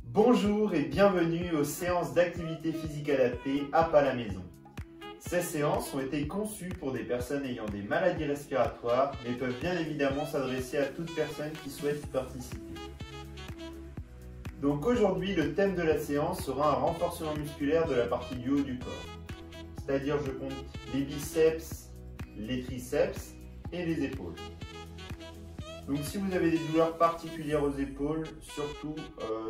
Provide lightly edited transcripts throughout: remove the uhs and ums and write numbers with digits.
Bonjour et bienvenue aux séances d'activité physique adaptée à la maison. Ces séances ont été conçues pour des personnes ayant des maladies respiratoires, mais peuvent bien évidemment s'adresser à toute personne qui souhaite y participer. Donc aujourd'hui, le thème de la séance sera un renforcement musculaire de la partie du haut du corps. C'est-à-dire, je compte les biceps, les triceps et les épaules. Donc si vous avez des douleurs particulières aux épaules, surtout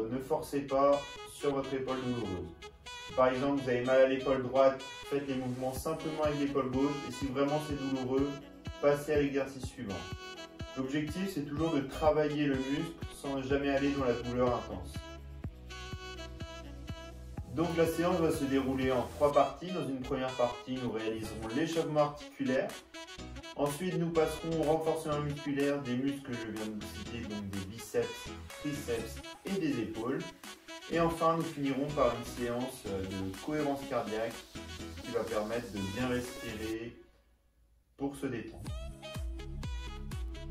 ne forcez pas sur votre épaule douloureuse. Par exemple, vous avez mal à l'épaule droite, faites les mouvements simplement avec l'épaule gauche et si vraiment c'est douloureux, passez à l'exercice suivant. L'objectif, c'est toujours de travailler le muscle sans jamais aller dans la douleur intense. Donc la séance va se dérouler en 3 parties. Dans une première partie, nous réaliserons l'échauffement articulaire. Ensuite, nous passerons au renforcement musculaire des muscles que je viens de vous citer, donc des biceps, triceps et des épaules. Et enfin, nous finirons par une séance de cohérence cardiaque qui va permettre de bien respirer pour se détendre.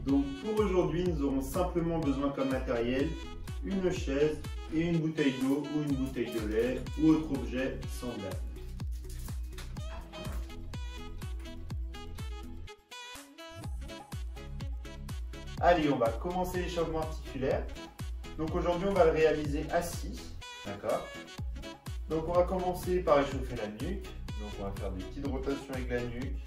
Donc pour aujourd'hui, nous aurons simplement besoin comme matériel une chaise et une bouteille d'eau ou une bouteille de lait ou autre objet semblable. Allez, on va commencer l'échauffement articulaire. Donc aujourd'hui, on va le réaliser assis, d'accord? Donc on va commencer par échauffer la nuque. Donc on va faire des petites rotations avec la nuque.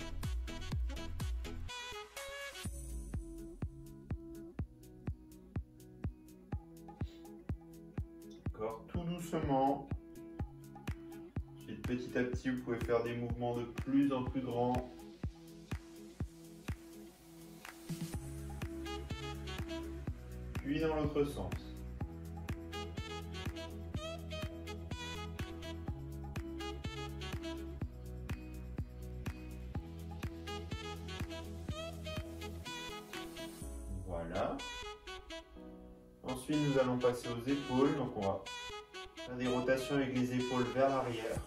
D'accord, tout doucement. Ensuite, petit à petit, vous pouvez faire des mouvements de plus en plus grands. Puis dans l'autre sens. Voilà. Ensuite, nous allons passer aux épaules. Donc, on va faire des rotations avec les épaules vers l'arrière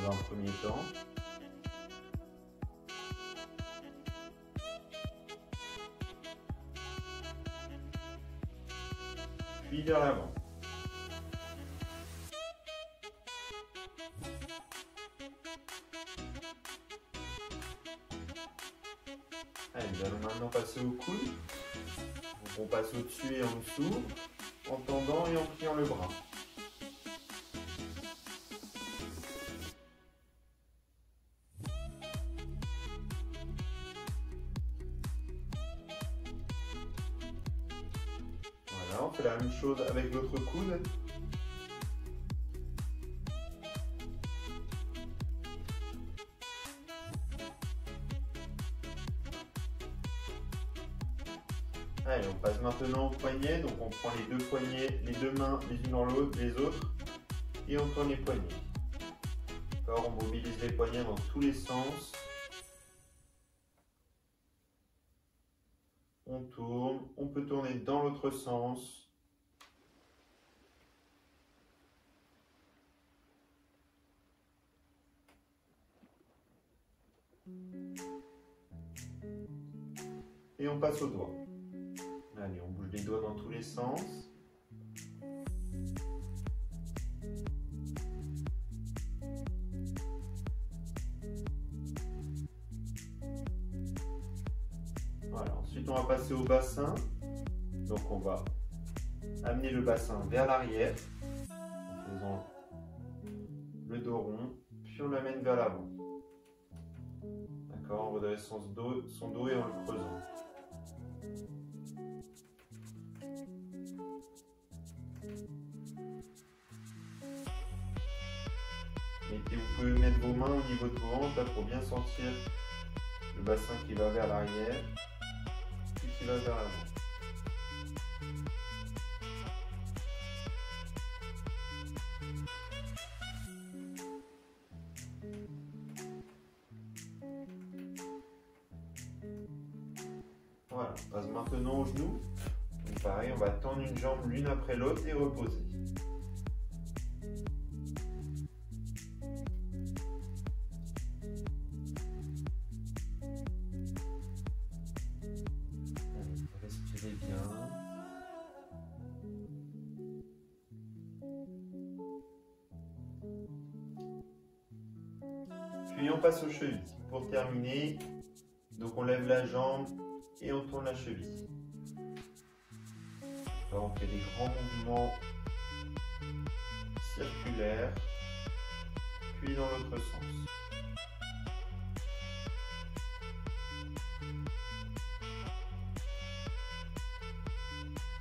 dans un premier temps. Puis vers l'avant. Allez, nous allons maintenant passer au coude. Donc on passe au-dessus et en dessous, en tendant et en pliant le bras. Voilà, on fait la même chose avec l'autre coude. Allez, on passe maintenant au poignet. Donc on prend les deux poignets, les deux mains les unes dans l'autre, les autres, et on tourne les poignets. D'accord, on mobilise les poignets dans tous les sens. On tourne, on peut tourner dans l'autre sens. Et on passe aux doigts. Allez, on bouge les doigts dans tous les sens. Voilà, ensuite on va passer au bassin. Donc on va amener le bassin vers l'arrière en faisant le dos rond, puis on l'amène vers l'avant. D'accord, on redresse son dos et en le creusant. Et vous pouvez mettre vos mains au niveau de vos hanches là, pour bien sentir le bassin qui va vers l'arrière, puis qui va vers l'avant. Voilà, on passe maintenant aux genoux. Donc pareil, on va tendre une jambe l'une après l'autre et reposer. Respirez bien. on passe aux chevilles. Pour terminer, donc on lève la jambe et on tourne la cheville. Là, on fait des grands mouvements circulaires, puis dans l'autre sens.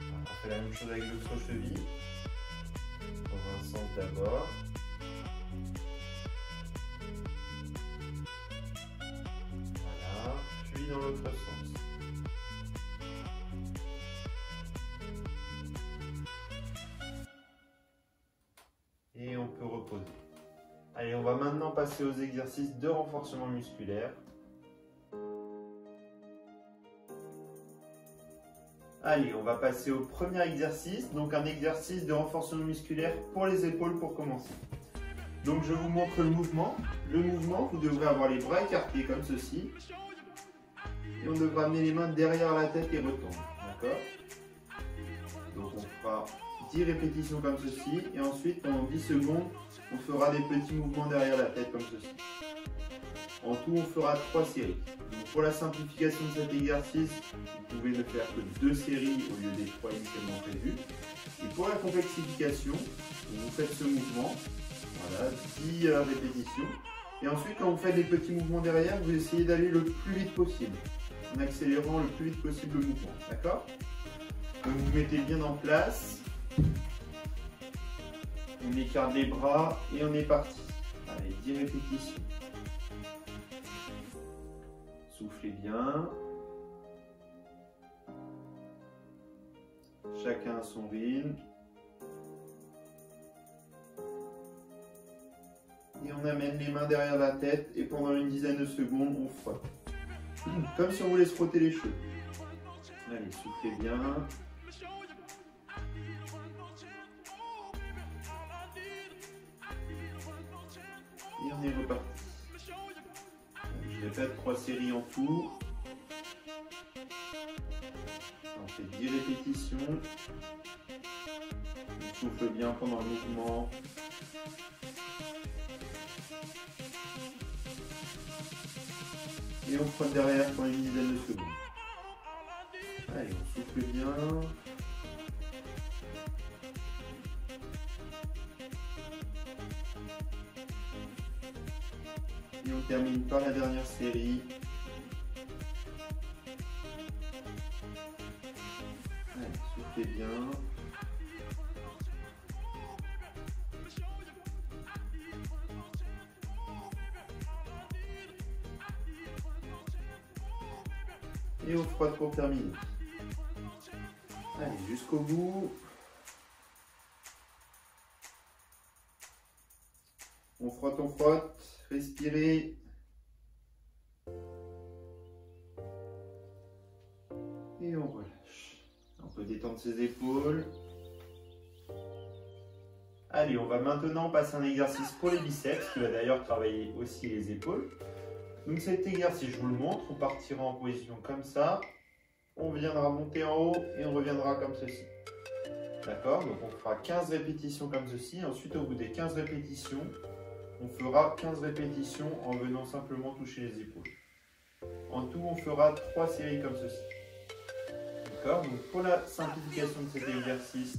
On fait la même chose avec l'autre cheville, dans un sens d'abord. Voilà, puis dans l'autre sens. Et on peut reposer. Allez, on va maintenant passer aux exercices de renforcement musculaire. Allez, on va passer au premier exercice, donc un exercice de renforcement musculaire pour les épaules pour commencer. Donc je vous montre le mouvement. Le mouvement, vous devrez avoir les bras écartés comme ceci. Et on devra amener les mains derrière la tête et retourner. D'accord? Donc on fera 10 répétitions comme ceci. Et ensuite, pendant 10 secondes, on fera des petits mouvements derrière la tête comme ceci. En tout, on fera 3 séries. Donc, pour la simplification de cet exercice, vous pouvez ne faire que 2 séries au lieu des 3 initialement prévues. Et pour la complexification, vous faites ce mouvement, voilà, 10 répétitions. Et ensuite, quand vous faites des petits mouvements derrière, vous essayez d'aller le plus vite possible, en accélérant le plus vite possible le mouvement. D'accord? Donc vous mettez bien en place. On écarte les bras et on est parti. Allez, 10 répétitions. Soufflez bien. Chacun à son rythme. Et on amène les mains derrière la tête et pendant une dizaine de secondes, on frotte. Comme si on voulait se frotter les cheveux. Allez, soufflez bien. Et on est reparti. Je répète 3 séries en tout. On fait 10 répétitions. On souffle bien pendant le mouvement. Et on frotte derrière pendant une dizaine de secondes. Allez, on souffle bien. Et on termine par la dernière série. Allez, soufflez bien. Et on frotte pour terminer. Allez, jusqu'au bout. On frotte, respirez. Et on relâche. On peut détendre ses épaules. Allez, on va maintenant passer un exercice pour les biceps, qui va d'ailleurs travailler aussi les épaules. Donc cet exercice, je vous le montre, on partira en position comme ça. On viendra monter en haut et on reviendra comme ceci. D'accord? Donc on fera 15 répétitions comme ceci. Ensuite, au bout des 15 répétitions, on fera 15 répétitions en venant simplement toucher les épaules. En tout, on fera 3 séries comme ceci. D'accord? Donc pour la simplification de cet exercice,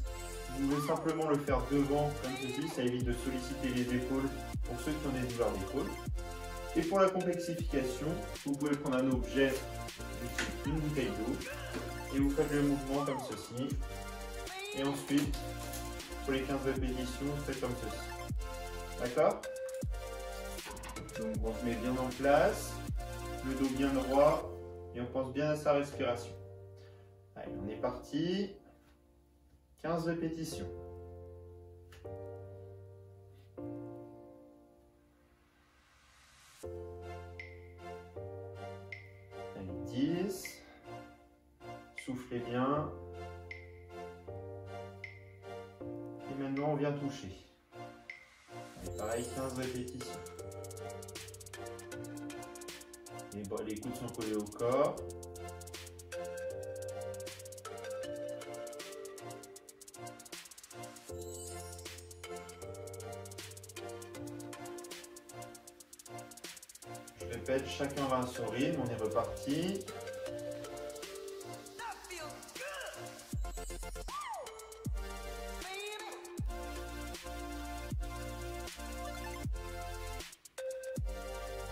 vous pouvez simplement le faire devant comme ceci. Ça évite de solliciter les épaules pour ceux qui ont des douleurs d'épaule. Et pour la complexification, vous pouvez prendre un objet, une bouteille d'eau, et vous faites le mouvement comme ceci. Et ensuite, pour les 15 répétitions, vous faites comme ceci. D'accord? Donc on se met bien en place, le dos bien droit, et on pense bien à sa respiration. Allez, on est parti. 15 répétitions. Allez, 10. Soufflez bien. Et maintenant, on vient toucher. Allez, pareil, 15 répétitions. Les coudes sont collés au corps. répète, chacun va à son rythme, on est reparti.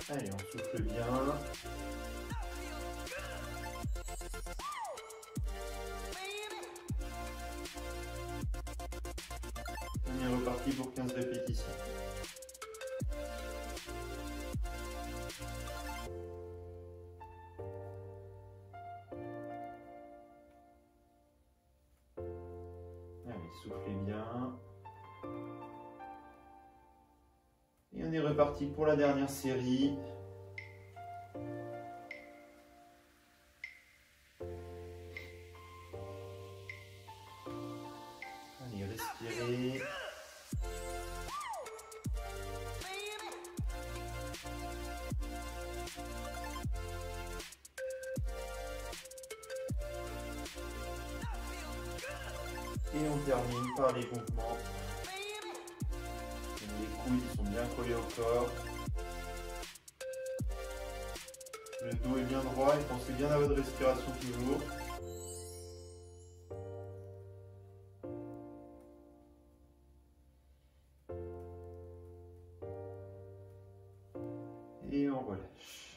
Allez, on souffle bien. On est reparti pour 15 répétitions. Allez, soufflez bien. Et on est reparti pour la dernière série. Allez, respirez. Et on termine par les mouvements. Les coudes sont bien collés au corps. Le dos est bien droit et pensez bien à votre respiration toujours. Et on relâche.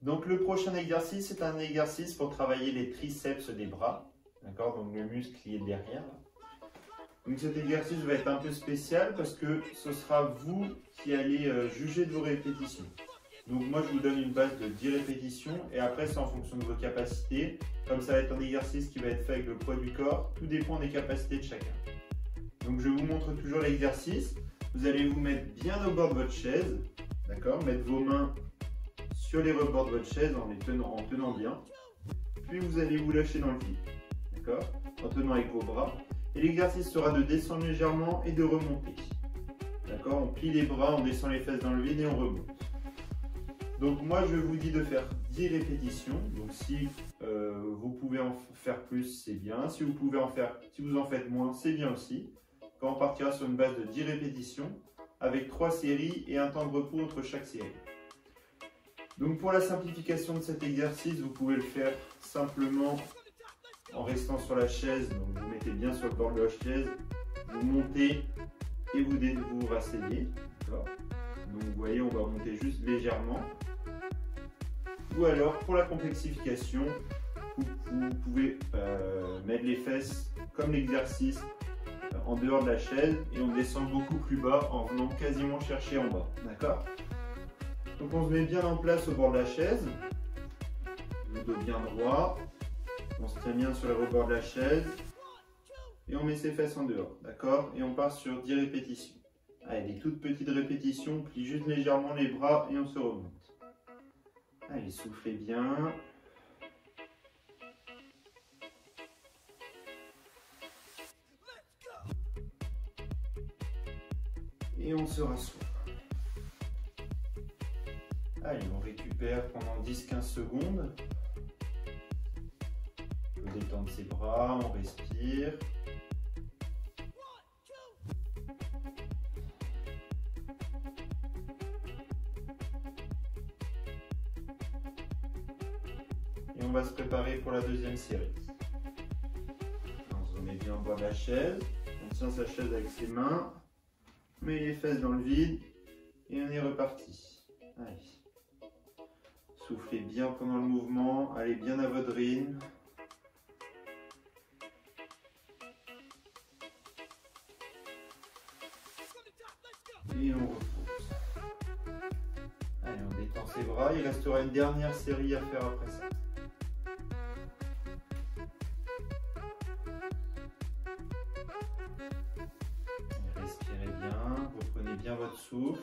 Donc le prochain exercice est un exercice pour travailler les triceps des bras. D'accord, donc le muscle qui est derrière. Donc cet exercice va être un peu spécial parce que ce sera vous qui allez juger de vos répétitions. Donc moi je vous donne une base de 10 répétitions et après c'est en fonction de vos capacités. Comme ça va être un exercice qui va être fait avec le poids du corps, tout dépend des capacités de chacun. Donc je vous montre toujours l'exercice. Vous allez vous mettre bien au bord de votre chaise, d'accord, mettre vos mains sur les rebords de votre chaise en tenant bien. Puis vous allez vous lâcher dans le vide, d'accord, en tenant avec vos bras. Et l'exercice sera de descendre légèrement et de remonter. D'accord, on plie les bras, on descend les fesses dans le vide et on remonte. Donc moi je vous dis de faire 10 répétitions. Donc si vous pouvez en faire plus, c'est bien. Si vous en faites moins, c'est bien aussi. Quand on partira sur une base de 10 répétitions avec 3 séries et un temps de repos entre chaque série. Donc pour la simplification de cet exercice, vous pouvez le faire simplement en restant sur la chaise. Donc vous mettez bien sur le bord de la chaise, vous montez et vous rasseyez. Donc vous voyez, on va monter juste légèrement. Ou alors pour la complexification, vous pouvez mettre les fesses comme l'exercice en dehors de la chaise et on descend beaucoup plus bas en venant quasiment chercher en bas. D'accord? Donc on se met bien en place au bord de la chaise, le dos bien droit, on se tient bien sur le rebord de la chaise et on met ses fesses en dehors, d'accord? Et on part sur 10 répétitions. Allez, des toutes petites répétitions, on plie juste légèrement les bras et on se remonte. Allez, soufflez bien. Et on se rassoit. Allez, on récupère pendant 10-15 secondes. On peut détendre ses bras, on respire. Et on va se préparer pour la deuxième série. On se remet bien au bord de la chaise. On tient sa chaise avec ses mains. On met les fesses dans le vide. Et on est reparti. Allez. Soufflez bien pendant le mouvement, allez bien à votre rythme. Et on repose. Allez, on détend ses bras, il restera une dernière série à faire après ça. Et respirez bien, reprenez bien votre souffle.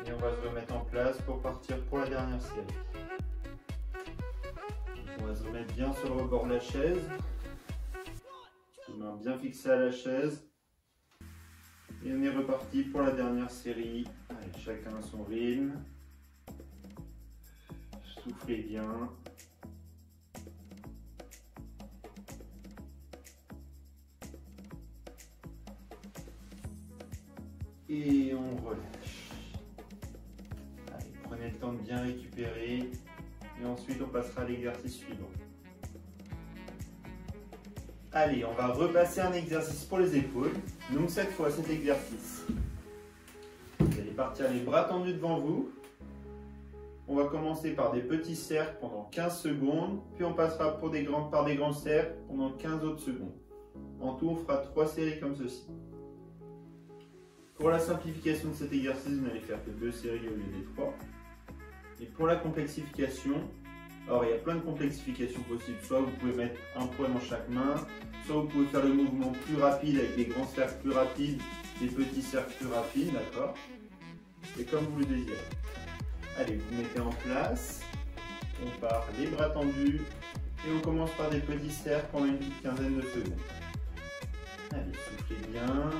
Et on va se remettre en place pour partir pour la dernière série. On va se remettre bien sur le rebord de la chaise. Les mains bien fixées à la chaise. Et on est reparti pour la dernière série. Allez, chacun à son rythme. Soufflez bien. Et on relâche. Allez, prenez le temps de bien récupérer. Et ensuite, on passera à l'exercice suivant. Allez, on va repasser un exercice pour les épaules. Donc cette fois, cet exercice, vous allez partir les bras tendus devant vous. On va commencer par des petits cercles pendant 15 secondes, puis on passera par des grands cercles pendant 15 autres secondes. En tout, on fera 3 séries comme ceci. Pour la simplification de cet exercice, vous n'allez faire que 2 séries au lieu des 3. Et pour la complexification, alors il y a plein de complexifications possibles. Soit vous pouvez mettre un poids dans chaque main, soit vous pouvez faire le mouvement plus rapide avec des grands cercles plus rapides, des petits cercles plus rapides, d'accord? C'est comme vous le désirez. Allez, vous mettez en place, on part les bras tendus et on commence par des petits cercles pendant une petite quinzaine de secondes. Allez, soufflez bien.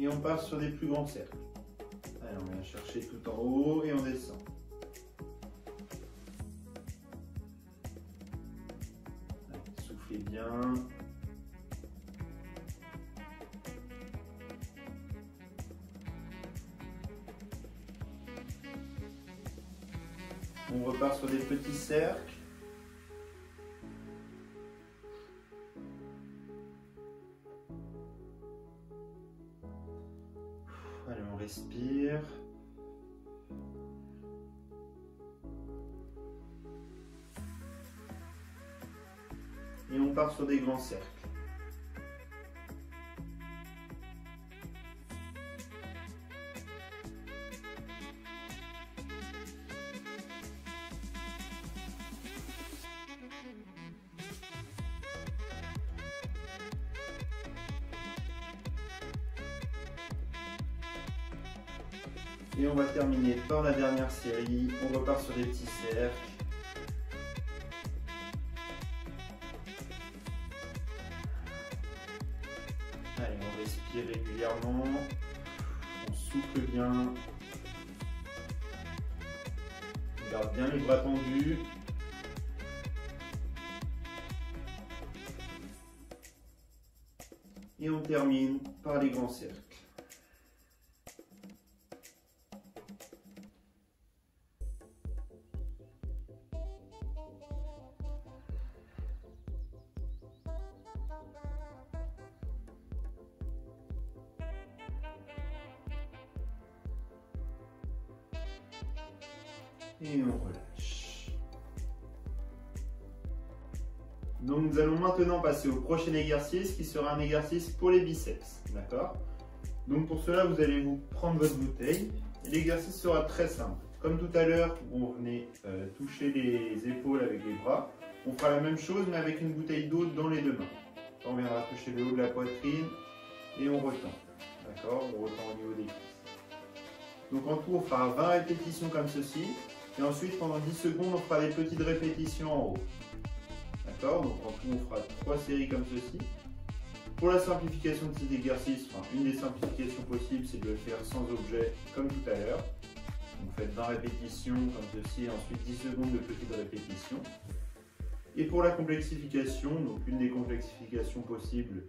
Et on part sur des plus grands cercles. Allez, on vient chercher tout en haut et on descend. Soufflez bien. On repart sur des petits cercles. Allez, on respire. Et on part sur des grands cercles. Et on va terminer par la dernière série. On repart sur des petits cercles. Allez, on respire régulièrement. On souffle bien. On garde bien les bras tendus. Et on termine par les grands cercles. Et on relâche. Donc nous allons maintenant passer au prochain exercice qui sera un exercice pour les biceps. D'accord? Donc pour cela, vous allez vous prendre votre bouteille. L'exercice sera très simple. Comme tout à l'heure, où on venait toucher les épaules avec les bras, on fera la même chose mais avec une bouteille d'eau dans les deux mains. On viendra toucher le haut de la poitrine et on retend. D'accord? On retend au niveau des cuisses. Donc en tout, on fera 20 répétitions comme ceci. Et ensuite, pendant 10 secondes, on fera des petites répétitions en haut. D'accord? Donc en tout, on fera 3 séries comme ceci. Pour la simplification de cet exercice, une des simplifications possibles, c'est de le faire sans objet, comme tout à l'heure. Vous faites 20 répétitions comme ceci, et ensuite 10 secondes de petites répétitions. Et pour la complexification, donc une des complexifications possibles,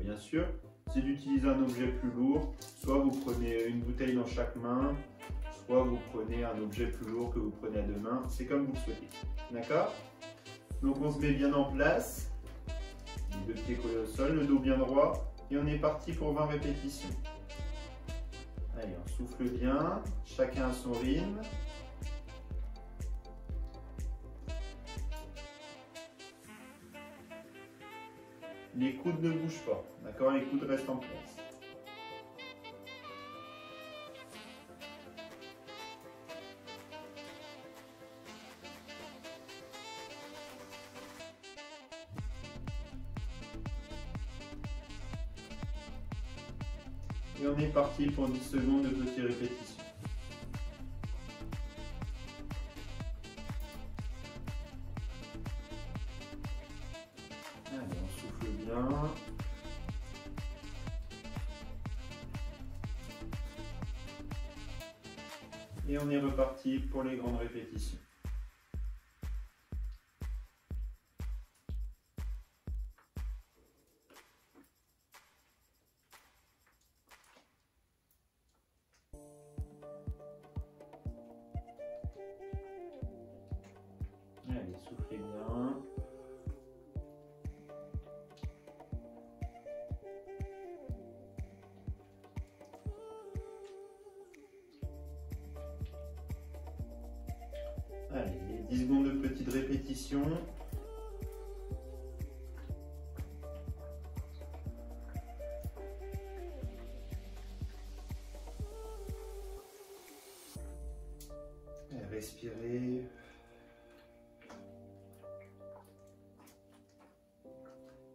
bien sûr, c'est d'utiliser un objet plus lourd. Soit vous prenez une bouteille dans chaque main, soit vous prenez un objet plus lourd que vous prenez à deux mains, c'est comme vous le souhaitez. D'accord? Donc on se met bien en place, les deux pieds collés au sol, le dos bien droit, et on est parti pour 20 répétitions. Allez, on souffle bien, chacun à son rythme. Les coudes ne bougent pas, d'accord? Les coudes restent en place. Et on est parti pour 10 secondes de petites répétitions. Allez, on souffle bien. Et on est reparti pour les grandes répétitions. Allez, soufflez bien. Allez, 10 secondes de petite répétition. Respirez.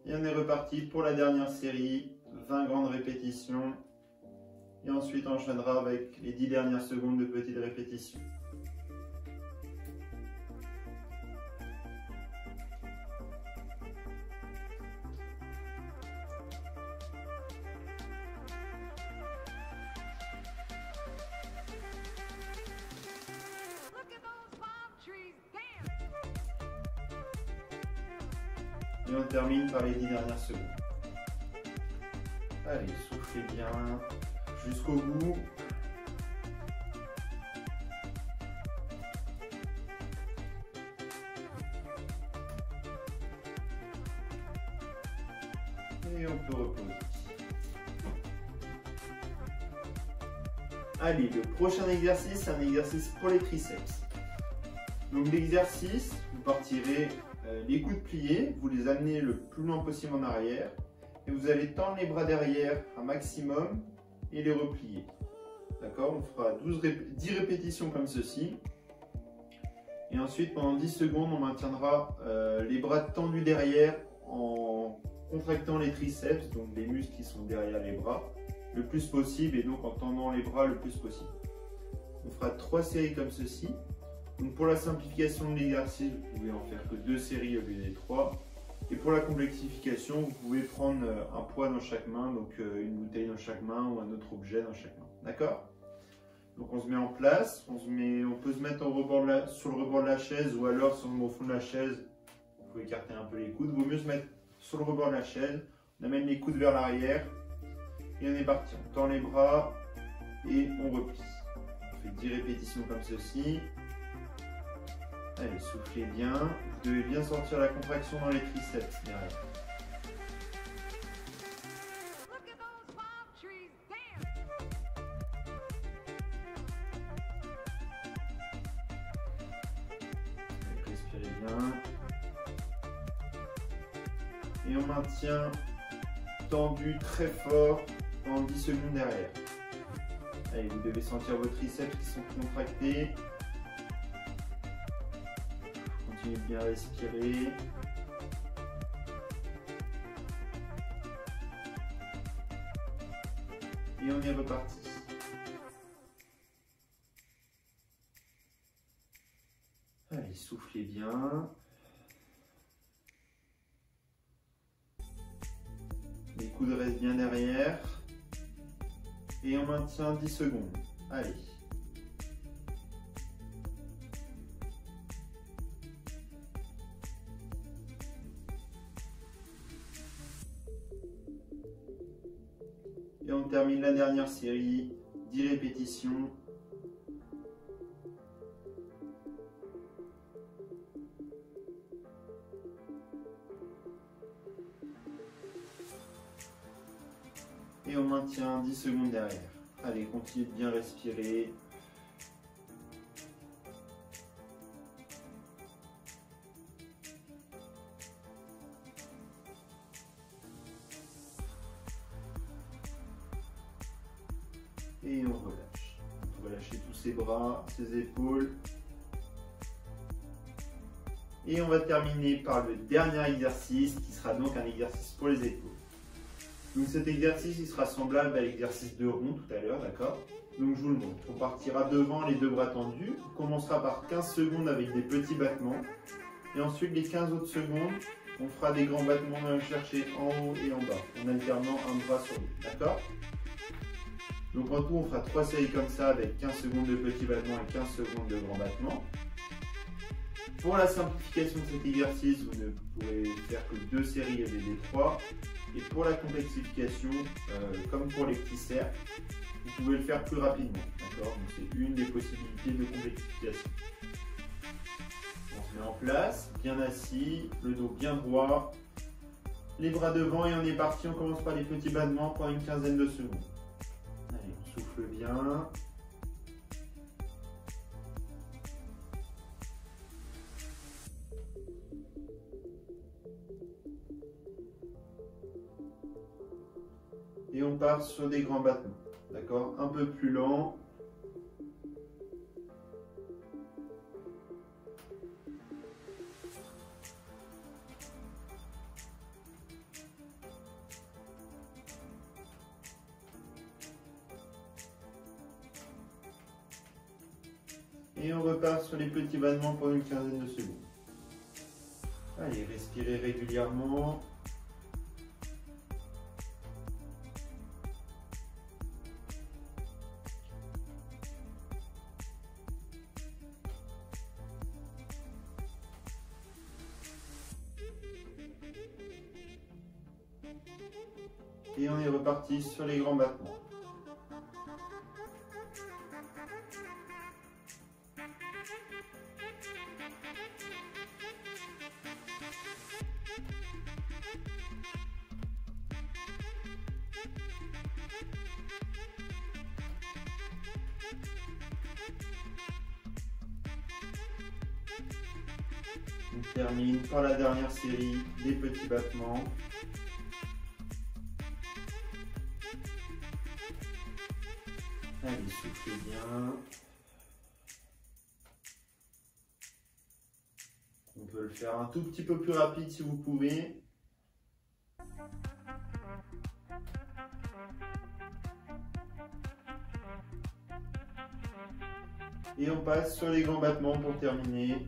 Et on est reparti pour la dernière série, 20 grandes répétitions. Et ensuite on enchaînera avec les 10 dernières secondes de petites répétitions. Et on termine par les 10 dernières secondes. Allez, soufflez bien jusqu'au bout. Et on peut reposer. Allez, le prochain exercice, c'est un exercice pour les triceps. Donc l'exercice, vous partirez les coudes pliés, vous les amenez le plus loin possible en arrière et vous allez tendre les bras derrière un maximum et les replier. D'accord? On fera 10 répétitions comme ceci. Et ensuite, pendant 10 secondes, on maintiendra les bras tendus derrière en contractant les triceps, donc les muscles qui sont derrière les bras, le plus possible et donc en tendant les bras le plus possible. On fera 3 séries comme ceci. Donc pour la simplification de l'exercice, vous pouvez en faire que 2 séries au lieu des 3. Et pour la complexification, vous pouvez prendre un poids dans chaque main, donc une bouteille dans chaque main ou un autre objet dans chaque main. D'accord? Donc on se met en place, on peut se mettre sur le rebord de la chaise ou alors sur le fond de la chaise. Vous pouvez écarter un peu les coudes. Il vaut mieux se mettre sur le rebord de la chaise. On amène les coudes vers l'arrière et on est parti. On tend les bras et on replie. On fait 10 répétitions comme ceci. Allez, soufflez bien. Vous devez bien sentir la contraction dans les triceps derrière. Respirez bien. Et on maintient tendu très fort pendant 10 secondes derrière. Allez, vous devez sentir vos triceps qui sont contractés. Continuez de bien respirer. Et on est reparti. Allez, soufflez bien. Les coudes restent bien derrière. Et on maintient 10 secondes. Allez. Et on termine la dernière série, 10 répétitions. Et on maintient 10 secondes derrière. Allez, continuez de bien respirer. Et on relâche. On va relâcher tous ses bras, ses épaules. Et on va terminer par le dernier exercice qui sera donc un exercice pour les épaules. Donc cet exercice il sera semblable à l'exercice de rond tout à l'heure, d'accord? Donc je vous le montre. On partira devant les 2 bras tendus. On commencera par 15 secondes avec des petits battements. Et ensuite les 15 autres secondes, on fera des grands battements chercher en haut et en bas, en alternant un bras sur l'autre, d'accord? Donc en tout, on fera 3 séries comme ça avec 15 secondes de petit battement et 15 secondes de grand battement. Pour la simplification de cet exercice, vous ne pourrez faire que 2 séries au lieu des 3. Et pour la complexification, comme pour les petits cercles, vous pouvez le faire plus rapidement. Donc c'est une des possibilités de complexification. On se met en place, bien assis, le dos bien droit, les bras devant et on est parti. On commence par les petits battements pendant une quinzaine de secondes. Allez, on souffle bien. Et on part sur des grands battements, d'accord? Un peu plus lent. Et on repart sur les petits battements pendant une quinzaine de secondes. Allez, respirez régulièrement. Et on est reparti sur les grands battements. On termine par la dernière série des petits battements. Allez, soufflez bien. On peut le faire un tout petit peu plus rapide si vous pouvez. Et on passe sur les grands battements pour terminer.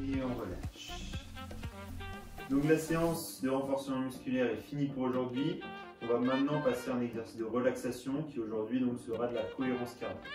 Et on relâche. Donc la séance de renforcement musculaire est finie pour aujourd'hui. On va maintenant passer à un exercice de relaxation qui aujourd'hui donc sera de la cohérence cardiaque.